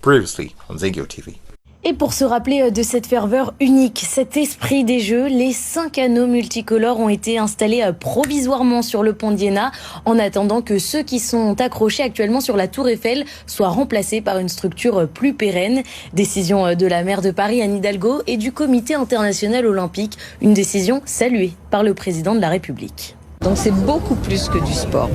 Previously on Zingio TV. Et pour se rappeler de cette ferveur unique, cet esprit des Jeux, les 5 anneaux multicolores ont été installés provisoirement sur le pont d'Iéna en attendant que ceux qui sont accrochés actuellement sur la Tour Eiffel soient remplacés par une structure plus pérenne. Décision de la maire de Paris, Anne Hidalgo, et du Comité international olympique, une décision saluée par le président de la République. Donc c'est beaucoup plus que du sport.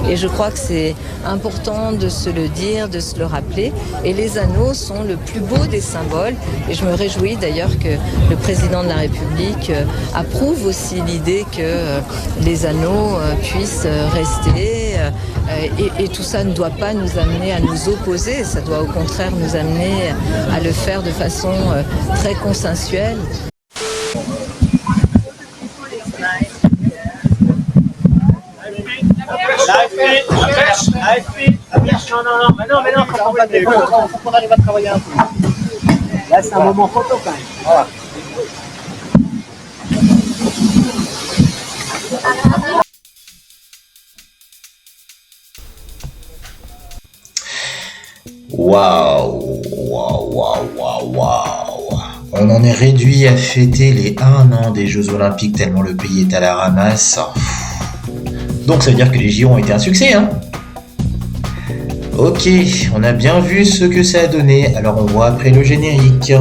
Et je crois que c'est important de se le dire, de se le rappeler. Et les anneaux sont le plus beau des symboles. Et je me réjouis d'ailleurs que le président de la République approuve aussi l'idée que les anneaux puissent rester. Et tout ça ne doit pas nous amener à nous opposer. Ça doit au contraire nous amener à le faire de façon très consensuelle. Non, faut qu'on arrive à travailler un peu. Là, c'est un moment photo quand même. Voilà. Waouh. On en est réduit à fêter les 1 an des Jeux Olympiques tellement le pays est à la ramasse. Donc ça veut dire que les JO ont été un succès, hein? Ok, on a bien vu ce que ça a donné, alors on voit après le générique.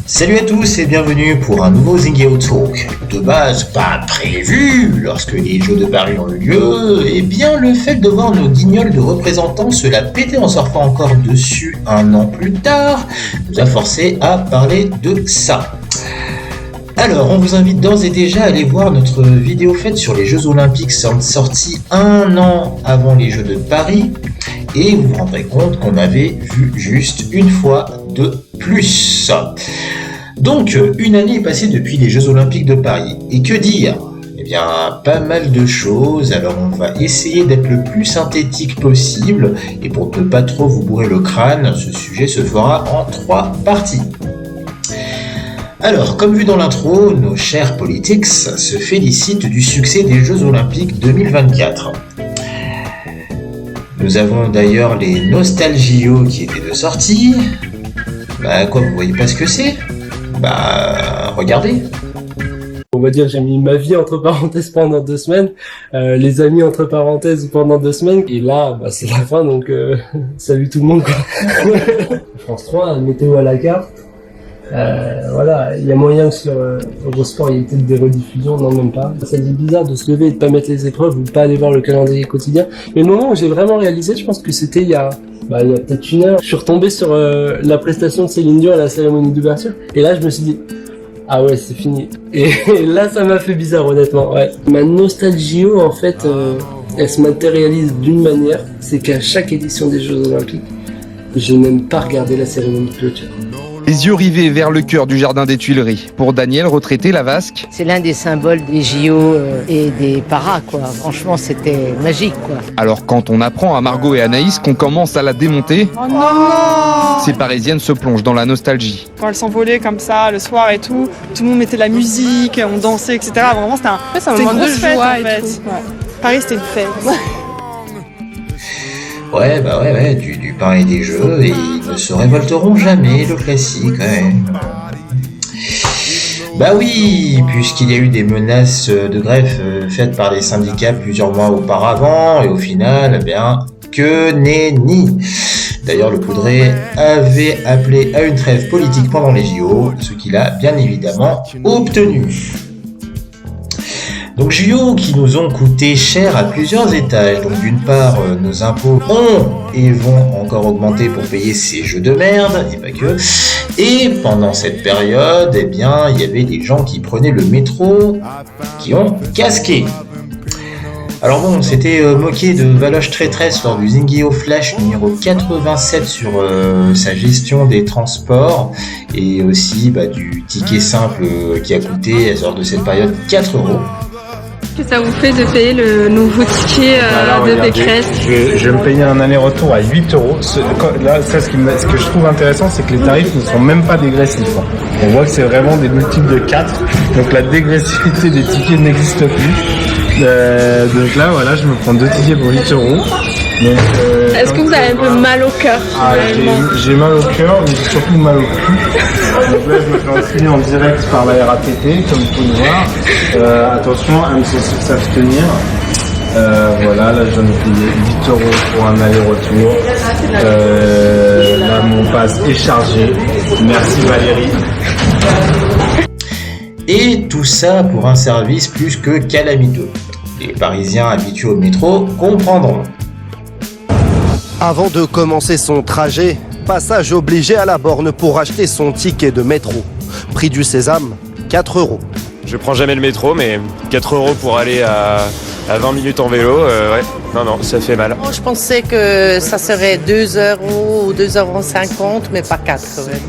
Salut à tous et bienvenue pour un nouveau Zingio Talk. De base pas prévu lorsque les Jeux de Paris ont eu lieu, et bien le fait de voir nos guignols de représentants se la péter en surfant encore dessus 1 an plus tard nous a forcé à parler de ça. Alors on vous invite d'ores et déjà à aller voir notre vidéo faite sur les Jeux Olympiques sortie 1 an avant les Jeux de Paris, et vous vous rendrez compte qu'on avait vu juste une fois de plus. Donc, une année est passée depuis les Jeux Olympiques de Paris. Et que dire ? Eh bien, pas mal de choses, alors on va essayer d'être le plus synthétique possible. Et pour ne pas trop vous bourrer le crâne, ce sujet se fera en 3 parties. Alors, comme vu dans l'intro, nos chers politics se félicitent du succès des Jeux Olympiques 2024. Nous avons d'ailleurs les Nostalgios qui étaient de sortie. Bah quoi, vous voyez pas ce que c'est ? Bah, regardez. On va dire j'ai mis ma vie entre parenthèses pendant 2 semaines, les amis entre parenthèses pendant 2 semaines, et là bah, c'est la fin, donc salut tout le monde quoi. France 3, météo à la carte, voilà, il y a moyen que sur Eurosport il y ait peut-être des rediffusions, non même pas. Ça dit bizarre de se lever et de pas mettre les épreuves ou de pas aller voir le calendrier quotidien, mais le moment où j'ai vraiment réalisé, je pense que c'était il y a peut-être 1 heure, je suis retombé sur la prestation de Céline Dion à la cérémonie d'ouverture, et là je me suis dit, ah ouais c'est fini, et là ça m'a fait bizarre honnêtement, ouais. Ma nostalgie en fait, elle se matérialise d'une manière, c'est qu'à chaque édition des Jeux Olympiques, je n'aime pas regarder la cérémonie de clôture. Les yeux rivés vers le cœur du jardin des Tuileries. Pour Daniel, retraité Lavasque, c'est l'un des symboles des JO et des paras, quoi. Franchement, c'était magique, quoi. Alors quand on apprend à Margot et Anaïs qu'on commence à la démonter, oh non, ces Parisiennes se plongent dans la nostalgie. Quand elles s'envolaient comme ça le soir et tout le monde mettait la musique, on dansait, etc. Vraiment, c'était une grosse fête, en fait. Ouais. Paris, c'était une fête. Ouais, du pain et des jeux, et ils ne se révolteront jamais, le classique, ouais. Bah oui, puisqu'il y a eu des menaces de grève faites par les syndicats plusieurs mois auparavant, et au final, eh bien, que nenni. D'ailleurs, le Poudré avait appelé à une trêve politique pendant les JO, ce qu'il a bien évidemment obtenu. Donc JO qui nous ont coûté cher à plusieurs étages. Donc d'une part, nos impôts ont et vont encore augmenter pour payer ces jeux de merde, et pas que. Et pendant cette période, eh bien, il y avait des gens qui prenaient le métro, qui ont casqué. Alors bon, on s'était moqué de Valoche Traîtresse lors du Zingio Flash numéro 87 sur sa gestion des transports, et aussi du ticket simple qui a coûté lors de cette période 4 €. que ça vous fait de payer le nouveau ticket de Pécresse? Je vais me payer un aller-retour à 8 euros. Là, ça, ce que je trouve intéressant, c'est que les tarifs ne sont même pas dégressifs. On voit que c'est vraiment des multiples de 4. Donc la dégressivité des tickets n'existe plus. Donc là, voilà, je me prends 2 tickets pour 8 euros. Est-ce que vous avez un peu mal au cœur? J'ai mal au cœur, mais j'ai surtout mal au cul. Donc là, je me fais enculer en direct par la RATP, comme vous pouvez le voir. Attention à ne s'abstenir. Voilà, là j'en ai payé 8 euros pour un aller-retour. Là, mon pass est chargé. Merci Valérie. Et tout ça pour un service plus que calamiteux. Les Parisiens habitués au métro comprendront. Avant de commencer son trajet, passage obligé à la borne pour acheter son ticket de métro. Prix du sésame, 4 euros. Je prends jamais le métro, mais 4 euros pour aller à 20 minutes en vélo, ouais, non, ça fait mal. Je pensais que ça serait 2 euros ou 2,50 €, mais pas 4 quand même.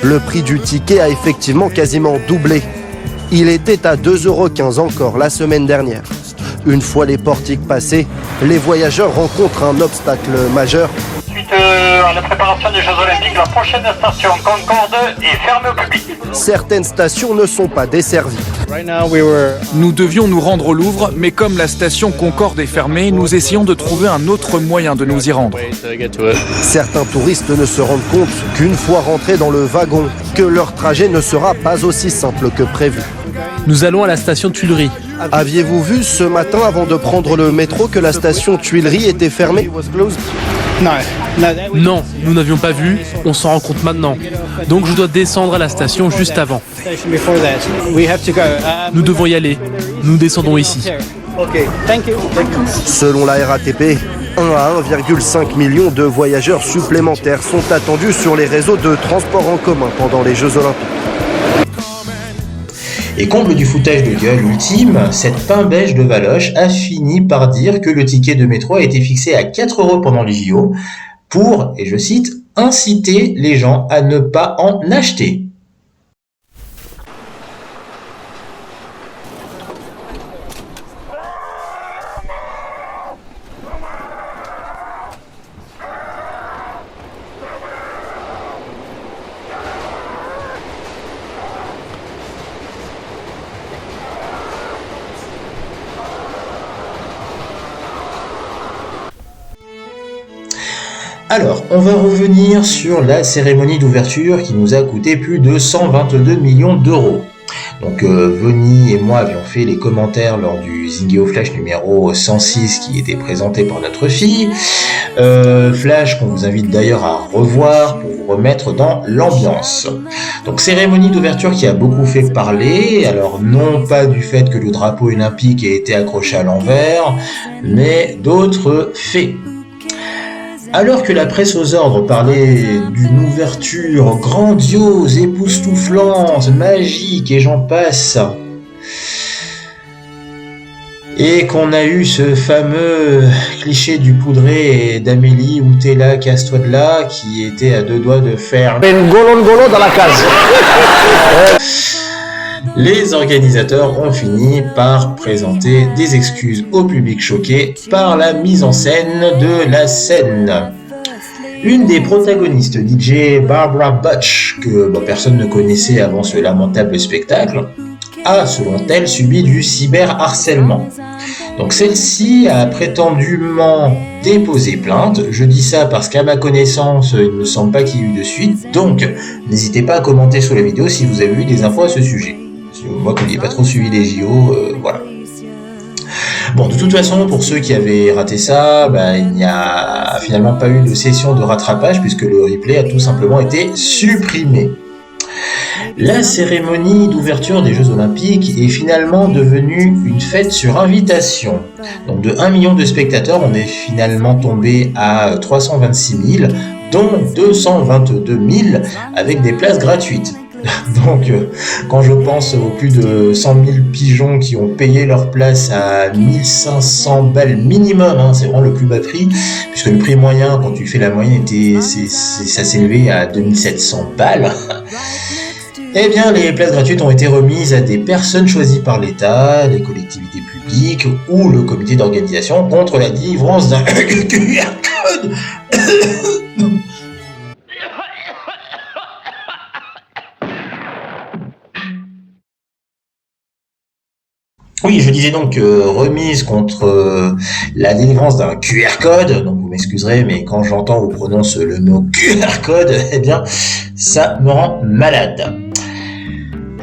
Le prix du ticket a effectivement quasiment doublé. Il était à 2,15 € encore la semaine dernière. Une fois les portiques passés, les voyageurs rencontrent un obstacle majeur. Suite à la préparation des Jeux Olympiques, la prochaine station Concorde est fermée au public. Certaines stations ne sont pas desservies. Nous devions nous rendre au Louvre, mais comme la station Concorde est fermée, nous essayons de trouver un autre moyen de nous y rendre. Certains touristes ne se rendent compte qu'une fois rentrés dans le wagon, que leur trajet ne sera pas aussi simple que prévu. Nous allons à la station Tuileries. Aviez-vous vu ce matin avant de prendre le métro que la station Tuileries était fermée? Non, nous n'avions pas vu, on s'en rend compte maintenant. Donc je dois descendre à la station juste avant. Nous devons y aller. Nous descendons ici. Selon la RATP, 1 à 1,5 million de voyageurs supplémentaires sont attendus sur les réseaux de transport en commun pendant les Jeux Olympiques. Et comble du foutage de gueule ultime, cette pain-beige de Valoche a fini par dire que le ticket de métro a été fixé à 4 euros pendant les JO pour, et je cite, inciter les gens à ne pas en acheter. Alors, on va revenir sur la cérémonie d'ouverture qui nous a coûté plus de 122 millions d'euros. Donc Vonny et moi avions fait les commentaires lors du Zingeo Flash numéro 106 qui était présenté par notre fille. Flash qu'on vous invite d'ailleurs à revoir pour vous remettre dans l'ambiance. Donc cérémonie d'ouverture qui a beaucoup fait parler, alors non pas du fait que le drapeau olympique ait été accroché à l'envers, mais d'autres faits. Alors que la presse aux ordres parlait d'une ouverture grandiose, époustouflante, magique et j'en passe, et qu'on a eu ce fameux cliché du poudré d'Amélie où t'es là, casse-toi de là, qui était à 2 doigts de faire Golo dans la case. Les organisateurs ont fini par présenter des excuses au public choqué par la mise en scène de la scène. Une des protagonistes, DJ Barbara Butch, que personne ne connaissait avant ce lamentable spectacle, a, selon elle, subi du cyberharcèlement. Donc celle-ci a prétendument déposé plainte. Je dis ça parce qu'à ma connaissance, il ne me semble pas qu'il y ait eu de suite. Donc, n'hésitez pas à commenter sous la vidéo si vous avez eu des infos à ce sujet. Moi qui n'ai pas trop suivi les JO, voilà. Bon, de toute façon, pour ceux qui avaient raté ça, il n'y a finalement pas eu de session de rattrapage puisque le replay a tout simplement été supprimé. La cérémonie d'ouverture des Jeux Olympiques est finalement devenue une fête sur invitation. Donc de 1 million de spectateurs, on est finalement tombé à 326 000, dont 222 000 avec des places gratuites. Donc, quand je pense aux plus de 100 000 pigeons qui ont payé leur place à 1500 balles minimum, c'est vraiment le plus bas prix, puisque le prix moyen, quand tu fais la moyenne, ça s'élevait à 2700 balles. Eh bien, les places gratuites ont été remises à des personnes choisies par l'État, les collectivités publiques ou le comité d'organisation contre la délivrance d'un QR code. Oui, je disais donc remise contre la délivrance d'un QR code. Donc vous m'excuserez, mais quand j'entends ou prononce le mot QR code, eh bien, ça me rend malade.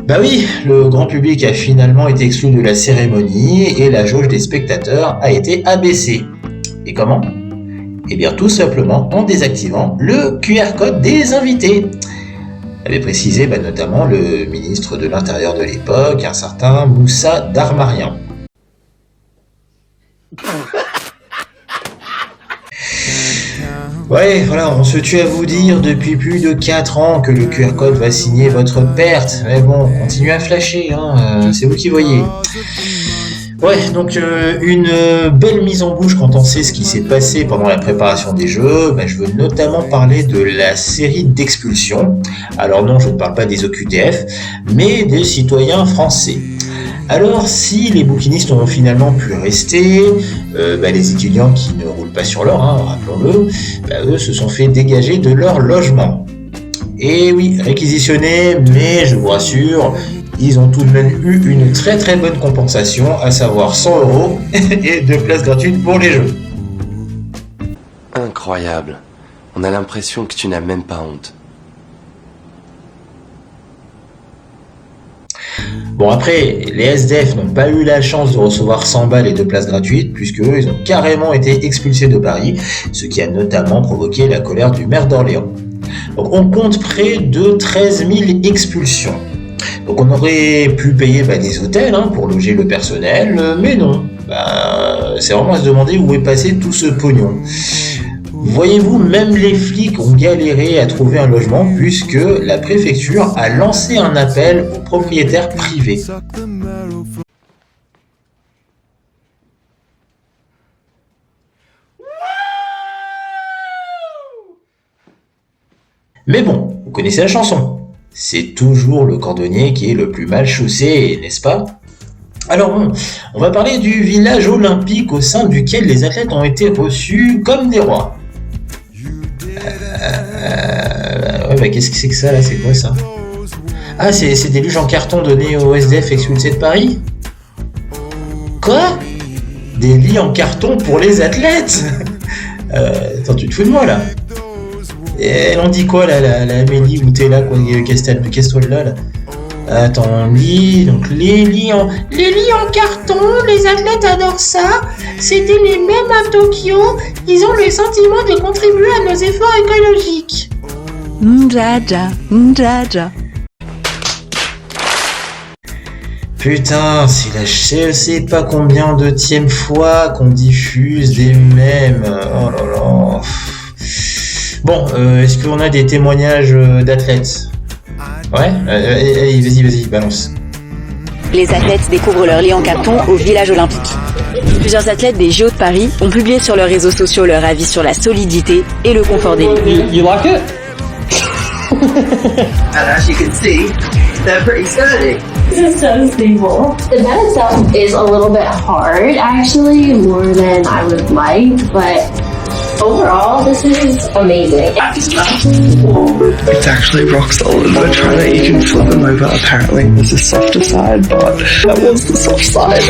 Bah oui, le grand public a finalement été exclu de la cérémonie et la jauge des spectateurs a été abaissée. Et comment ? Eh bien, tout simplement en désactivant le QR code des invités. Avait précisé notamment le ministre de l'Intérieur de l'époque, un certain Moussa Darmarian. Ouais, voilà, on se tue à vous dire depuis plus de 4 ans que le QR code va signer votre perte. Mais bon, continuez à flasher, c'est vous qui voyez. Ouais, donc une belle mise en bouche quand on sait ce qui s'est passé pendant la préparation des Jeux. Je veux notamment parler de la série d'expulsions. Alors non, je ne parle pas des OQTF, mais des citoyens français. Alors, si les bouquinistes ont finalement pu rester, les étudiants qui ne roulent pas sur l'or, rappelons-le, eux se sont fait dégager de leur logement. Et oui, réquisitionnés, mais je vous rassure, ils ont tout de même eu une très très bonne compensation, à savoir 100 € et 2 places gratuites pour les Jeux. Incroyable. On a l'impression que tu n'as même pas honte. Bon après, les SDF n'ont pas eu la chance de recevoir 100 balles et 2 places gratuites, puisque eux, ils ont carrément été expulsés de Paris, ce qui a notamment provoqué la colère du maire d'Orléans. Donc on compte près de 13 000 expulsions. Donc on aurait pu payer des hôtels pour loger le personnel, mais non. C'est vraiment à se demander où est passé tout ce pognon. Voyez-vous, même les flics ont galéré à trouver un logement puisque la préfecture a lancé un appel aux propriétaires privés. Mais bon, vous connaissez la chanson. C'est toujours le cordonnier qui est le plus mal chaussé, n'est-ce pas ? Alors bon, on va parler du village olympique au sein duquel les athlètes ont été reçus comme des rois. Qu'est-ce que c'est que ça là ? C'est quoi ça ? Ah, c'est des luges en carton donnés aux SDF expulsés de Paris ? Quoi ? Des lits en carton pour les athlètes ? Attends, tu te fous de moi là ? Et elle en dit quoi là, la Amélie ou t'es là, quoi, qu'est-ce que là ? Attends, donc les lits en carton, les athlètes adorent ça. C'était les mêmes à Tokyo. Ils ont le sentiment de contribuer à nos efforts écologiques. Mjaja. Putain, c'est la je sais pas combien de tième fois qu'on diffuse des mèmes. Oh là là. Bon, est-ce qu'on a des témoignages d'athlètes ? Ouais, vas-y, balance. Les athlètes découvrent leur lit en carton au village olympique. Plusieurs athlètes des JO de Paris ont publié sur leurs réseaux sociaux leur avis sur la solidité et le confort des lits. You like it? And as you can see, they're pretty sturdy. This is so stable. The bed itself is a little bit hard, actually, more than I would like, but overall, this is amazing. It's actually rock solid. We're trying to, you can flip them over apparently. There's a softer side, but that was the soft side.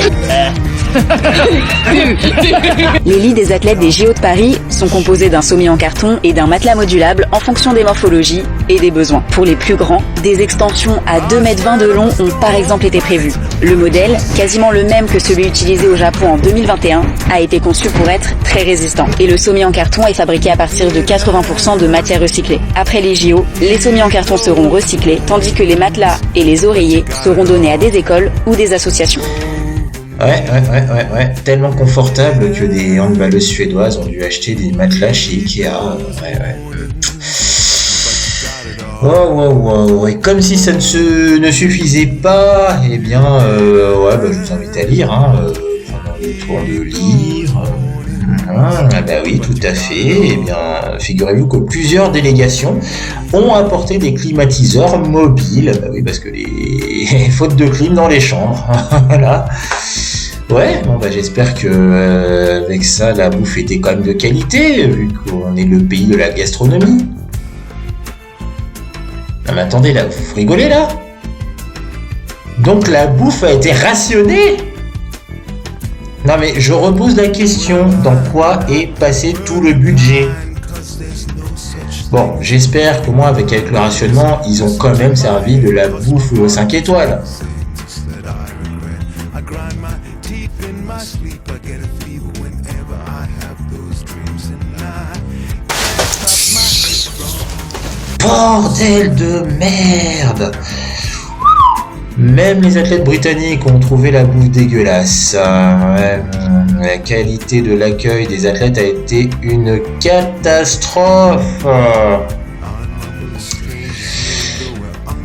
Les lits des athlètes des JO de Paris sont composés d'un sommier en carton et d'un matelas modulable en fonction des morphologies et des besoins. Pour les plus grands, des extensions à 2,20 m de long ont par exemple été prévues. Le modèle, quasiment le même que celui utilisé au Japon en 2021, a été conçu pour être très résistant. Et le sommier en carton est fabriqué à partir de 80% de matière recyclée. Après les JO, les sommiers en carton seront recyclés, tandis que les matelas et les oreillers seront donnés à des écoles ou des associations. Ouais. Tellement confortable que des handballeuses suédoises ont dû acheter des matelas chez Ikea. Ouais. Et comme si ça ne suffisait pas, eh bien, je vous invite à lire. Pendant le tour de livres, Bah oui, tout à fait. Eh bien, figurez-vous que plusieurs délégations ont apporté des climatiseurs mobiles. Bah oui, parce que les fautes de clim dans les chambres. Voilà. Ouais, bon bah j'espère que avec ça, la bouffe était quand même de qualité, vu qu'on est le pays de la gastronomie. Non mais attendez, là, vous rigolez là? Donc la bouffe a été rationnée? Non mais je repose la question, dans quoi est passé tout le budget? Bon, j'espère qu'au moins avec le rationnement, ils ont quand même servi de la bouffe 5 étoiles. Bordel de merde! Même les athlètes britanniques ont trouvé la bouffe dégueulasse. La qualité de l'accueil des athlètes a été une catastrophe.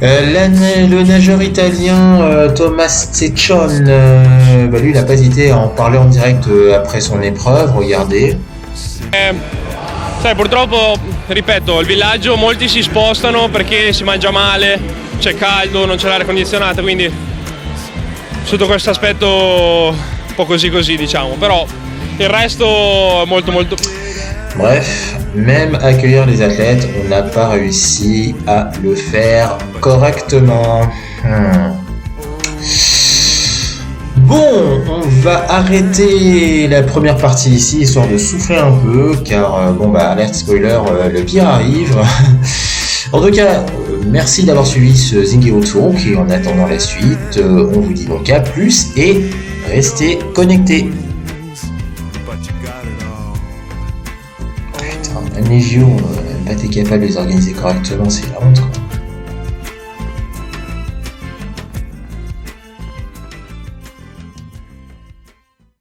Le nageur italien Thomas Cecchon, lui il n'a pas hésité à en parler en direct après son épreuve, regardez. Sai, purtroppo, ripeto, il villaggio molti si spostano perché si mangia male, c'è caldo, non c'è l'aria condizionata, quindi sotto questo aspetto un po' così diciamo, però il resto molto. Bref, même accueillir les athlètes, on n'a pas réussi à le faire correctement. Bon, on va arrêter la première partie ici, histoire de souffler un peu, car alerte spoiler, le pire arrive. En tout cas, merci d'avoir suivi ce Zingeo Talk, et en attendant la suite, on vous dit donc à plus, et restez connectés. Putain, même les JO, pas été capable de les organiser correctement, c'est la honte quoi.